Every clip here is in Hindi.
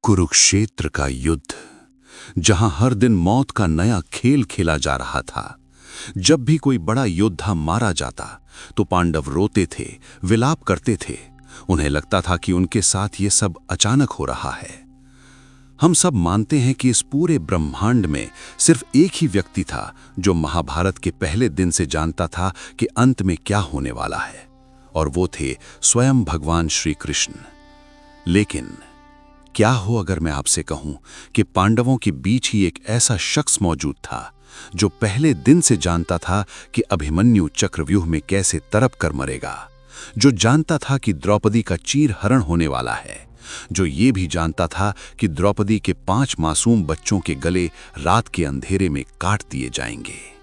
कुरुक्षेत्र का युद्ध, जहां हर दिन मौत का नया खेल खेला जा रहा था। जब भी कोई बड़ा योद्धा मारा जाता तो पांडव रोते थे, विलाप करते थे। उन्हें लगता था कि उनके साथ ये सब अचानक हो रहा है। हम सब मानते हैं कि इस पूरे ब्रह्मांड में सिर्फ एक ही व्यक्ति था जो महाभारत के पहले दिन से जानता था कि अंत में क्या होने वाला है, और वो थे स्वयं भगवान श्री कृष्ण। लेकिन क्या हो अगर मैं आपसे कहूं कि पांडवों के बीच ही एक ऐसा शख्स मौजूद था जो पहले दिन से जानता था कि अभिमन्यु चक्रव्यूह में कैसे तड़प कर मरेगा, जो जानता था कि द्रौपदी का चीरहरण होने वाला है, जो ये भी जानता था कि द्रौपदी के 5 मासूम बच्चों के गले रात के अंधेरे में काट दिए जाएंगे।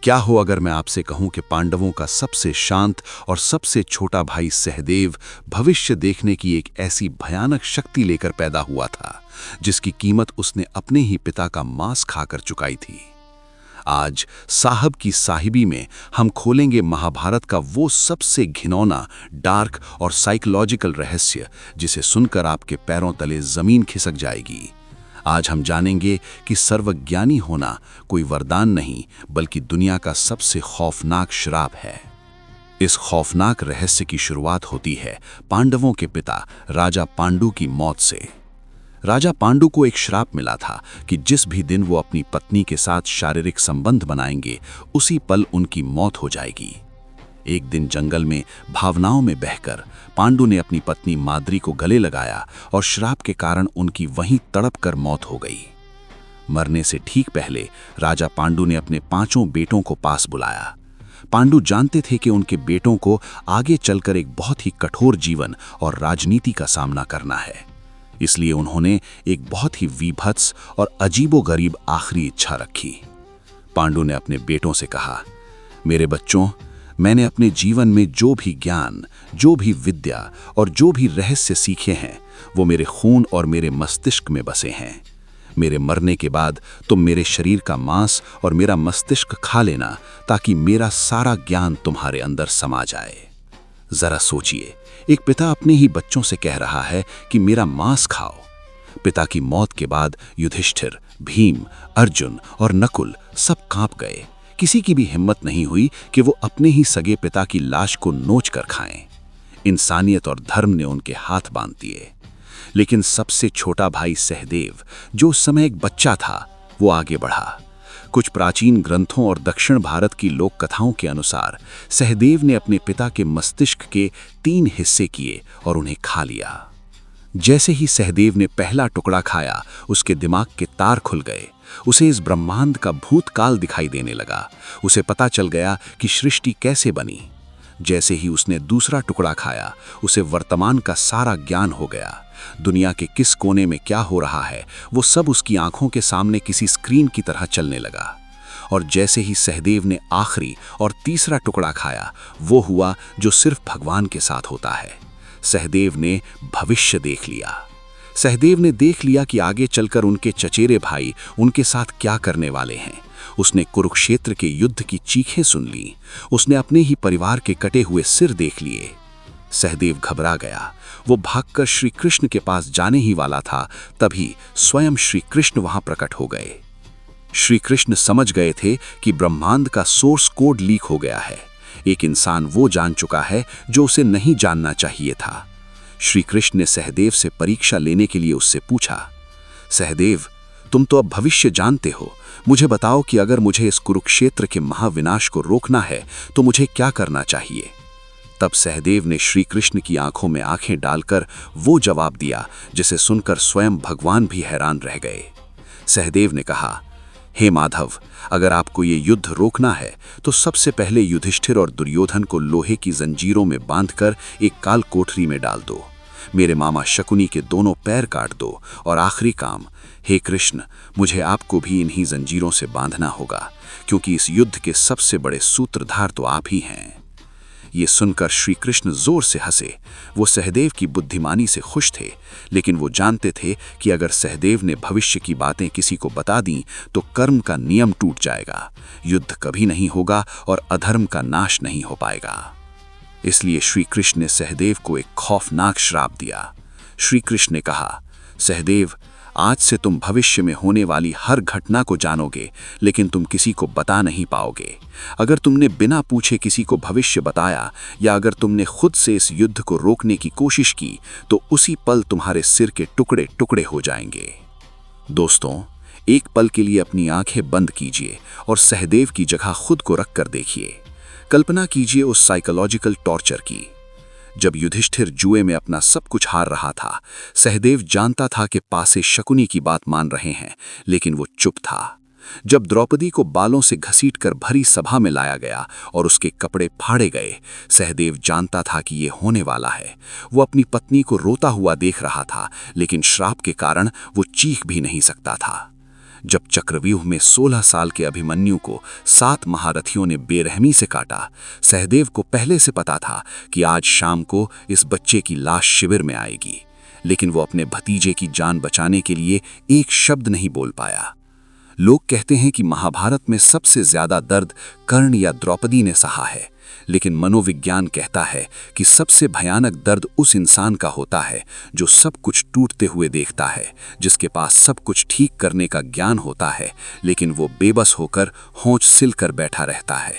क्या हो अगर मैं आपसे कहूं कि पांडवों का सबसे शांत और सबसे छोटा भाई सहदेव भविष्य देखने की एक ऐसी भयानक शक्ति लेकर पैदा हुआ था जिसकी कीमत उसने अपने ही पिता का मांस खाकर चुकाई थी। आज साहब की साहिबी में हम खोलेंगे महाभारत का वो सबसे घिनौना, डार्क और साइकोलॉजिकल रहस्य जिसे सुनकर आपके पैरों तले जमीन खिसक जाएगी। आज हम जानेंगे कि सर्वज्ञानी होना कोई वरदान नहीं बल्कि दुनिया का सबसे खौफनाक श्राप है। इस खौफनाक रहस्य की शुरुआत होती है पांडवों के पिता राजा पांडु की मौत से। राजा पांडु को एक श्राप मिला था कि जिस भी दिन वो अपनी पत्नी के साथ शारीरिक संबंध बनाएंगे उसी पल उनकी मौत हो जाएगी। एक दिन जंगल में भावनाओं में बहकर पांडु ने अपनी पत्नी माद्री को गले लगाया और श्राप के कारण उनकी वहीं तड़प कर मौत हो गई। मरने से ठीक पहले राजा पांडु ने अपने 5 बेटों को पास बुलाया। पांडु जानते थे कि उनके बेटों को आगे चलकर एक बहुत ही कठोर जीवन और राजनीति का सामना करना है, इसलिए उन्होंने एक बहुत ही विभत्स और अजीबोगरीब आखिरी इच्छा रखी। पांडु ने अपने बेटों से कहा, मेरे बच्चों, मैंने अपने जीवन में जो भी ज्ञान, जो भी विद्या और जो भी रहस्य सीखे हैं वो मेरे खून और मेरे मस्तिष्क में बसे हैं। मेरे मरने के बाद तुम मेरे शरीर का मांस और मेरा मस्तिष्क खा लेना ताकि मेरा सारा ज्ञान तुम्हारे अंदर समा जाए। जरा सोचिए, एक पिता अपने ही बच्चों से कह रहा है कि मेरा मांस खाओ। पिता की मौत के बाद युधिष्ठिर, भीम, अर्जुन और नकुल सब कांप गए। किसी की भी हिम्मत नहीं हुई कि वो अपने ही सगे पिता की लाश को नोच कर खाएं। इंसानियत और धर्म ने उनके हाथ बांध दिए। लेकिन सबसे छोटा भाई सहदेव, जो उस समय एक बच्चा था, वो आगे बढ़ा। कुछ प्राचीन ग्रंथों और दक्षिण भारत की लोक कथाओं के अनुसार सहदेव ने अपने पिता के मस्तिष्क के 3 हिस्से किए और उन्हें खा लिया। जैसे ही सहदेव ने पहला टुकड़ा खाया, उसके दिमाग के तार खुल गए। उसे इस ब्रह्मांड का भूतकाल दिखाई देने लगा। उसे पता चल गया कि सृष्टि कैसे बनी। जैसे ही उसने दूसरा टुकड़ा खाया, उसे वर्तमान का सारा ज्ञान हो गया। दुनिया के किस कोने में क्या हो रहा है वो सब उसकी आंखों के सामने किसी स्क्रीन की तरह चलने लगा। और जैसे ही सहदेव ने आखिरी और तीसरा टुकड़ा खाया, वो हुआ जो सिर्फ भगवान के साथ होता है। सहदेव ने भविष्य देख लिया। सहदेव ने देख लिया कि आगे चलकर उनके चचेरे भाई उनके साथ क्या करने वाले हैं। उसने कुरुक्षेत्र के युद्ध की चीखें सुन ली। उसने अपने ही परिवार के कटे हुए सिर देख लिए। सहदेव घबरा गया। वो भागकर श्री कृष्ण के पास जाने ही वाला था, तभी स्वयं श्री कृष्ण वहां प्रकट हो गए। श्री कृष्ण समझ गए थे कि ब्रह्मांड का सोर्स कोड लीक हो गया है। एक इंसान वो जान चुका है जो उसे नहीं जानना चाहिए था। श्री कृष्ण ने सहदेव से परीक्षा लेने के लिए उससे पूछा, सहदेव, तुम तो अब भविष्य जानते हो, मुझे बताओ कि अगर मुझे इस कुरुक्षेत्र के महाविनाश को रोकना है तो मुझे क्या करना चाहिए। तब सहदेव ने श्री कृष्ण की आंखों में आंखें डालकर वो जवाब दिया जिसे सुनकर स्वयं भगवान भी हैरान रह गए। सहदेव ने कहा, हे माधव, अगर आपको ये युद्ध रोकना है तो सबसे पहले युधिष्ठिर और दुर्योधन को लोहे की जंजीरों में बांधकर एक काल कोठरी में डाल दो। मेरे मामा शकुनी के दोनों पैर काट दो। और आखिरी काम, हे कृष्ण, मुझे आपको भी इन्हीं जंजीरों से बांधना होगा, क्योंकि इस युद्ध के सबसे बड़े सूत्रधार तो आप ही हैं। ये सुनकर श्री कृष्ण जोर से हंसे। वो सहदेव की बुद्धिमानी से खुश थे, लेकिन वो जानते थे कि अगर सहदेव ने भविष्य की बातें किसी को बता दी तो कर्म का नियम टूट जाएगा, युद्ध कभी नहीं होगा और अधर्म का नाश नहीं हो पाएगा। इसलिए श्री कृष्ण ने सहदेव को एक खौफनाक श्राप दिया। श्री कृष्ण ने कहा, सहदेव, आज से तुम भविष्य में होने वाली हर घटना को जानोगे, लेकिन तुम किसी को बता नहीं पाओगे। अगर तुमने बिना पूछे किसी को भविष्य बताया या अगर तुमने खुद से इस युद्ध को रोकने की कोशिश की, तो उसी पल तुम्हारे सिर के टुकड़े टुकड़े हो जाएंगे। दोस्तों, एक पल के लिए अपनी आंखें बंद कीजिए और सहदेव की जगह खुद को रख कर देखिए। कल्पना कीजिए उस साइकोलॉजिकल टॉर्चर की। जब युधिष्ठिर जुए में अपना सब कुछ हार रहा था, सहदेव जानता था कि पासे शकुनी की बात मान रहे हैं, लेकिन वो चुप था। जब द्रौपदी को बालों से घसीटकर भरी सभा में लाया गया और उसके कपड़े फाड़े गए, सहदेव जानता था कि ये होने वाला है। वो अपनी पत्नी को रोता हुआ देख रहा था, लेकिन श्राप के कारण वो चीख भी नहीं सकता था। जब चक्रव्यूह में 16 साल के अभिमन्यु को 7 महारथियों ने बेरहमी से काटा, सहदेव को पहले से पता था कि आज शाम को इस बच्चे की लाश शिविर में आएगी, लेकिन वो अपने भतीजे की जान बचाने के लिए एक शब्द नहीं बोल पाया। लोग कहते हैं कि महाभारत में सबसे ज्यादा दर्द कर्ण या द्रौपदी ने सहा है, लेकिन मनोविज्ञान कहता है कि सबसे भयानक दर्द उस इंसान का होता है जो सब कुछ टूटते हुए देखता है, जिसके पास सब कुछ ठीक करने का ज्ञान होता है, लेकिन वो बेबस होकर होंठ सिलकर बैठा रहता है।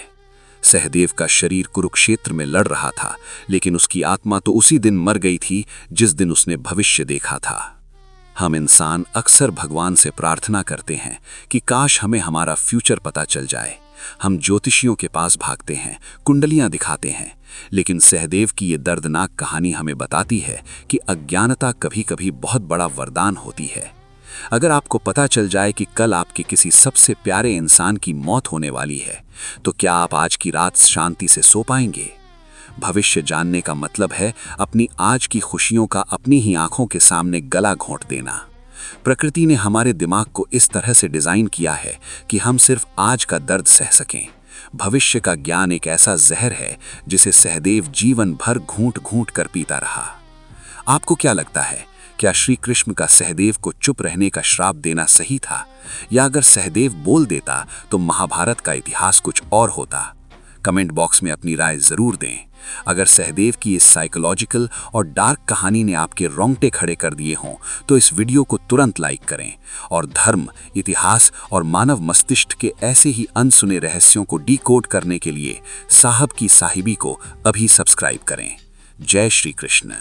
सहदेव का शरीर कुरुक्षेत्र में लड़ रहा था, लेकिन उसकी आत्मा तो उसी दिन मर गई थी जिस दिन उसने भविष्य देखा था। हम इंसान अक्सर भगवान से प्रार्थना करते हैं कि काश हमें हमारा फ्यूचर पता चल जाए। हम ज्योतिषियों के पास भागते हैं, कुंडलियां दिखाते हैं, लेकिन सहदेव की ये दर्दनाक कहानी हमें बताती है कि अज्ञानता कभी-कभी बहुत बड़ा वरदान होती है। अगर आपको पता चल जाए कि कल आपके किसी सबसे प्यारे इंसान की मौत होने वाली है, तो क्या आप आज की रात शांति से सो पाएंगे? भविष्य जानने का मतलब है अपनी आज की खुशियों का अपनी ही आंखों के सामने गला घोंट देना। प्रकृति ने हमारे दिमाग को इस तरह से डिजाइन किया है कि हम सिर्फ आज का दर्द सह सकें। भविष्य का ज्ञान एक ऐसा जहर है जिसे सहदेव जीवन भर घूंट घूंट कर पीता रहा। आपको क्या लगता है, क्या श्री कृष्ण का सहदेव को चुप रहने का श्राप देना सही था, या अगर सहदेव बोल देता तो महाभारत का इतिहास कुछ और होता? कमेंट बॉक्स में अपनी राय जरूर दें। अगर सहदेव की इस साइकोलॉजिकल और डार्क कहानी ने आपके रोंगटे खड़े कर दिए हों, तो इस वीडियो को तुरंत लाइक करें और धर्म, इतिहास और मानव मस्तिष्क के ऐसे ही अनसुने रहस्यों को डिकोड करने के लिए साहब की साहिबी को अभी सब्सक्राइब करें। जय श्री कृष्ण।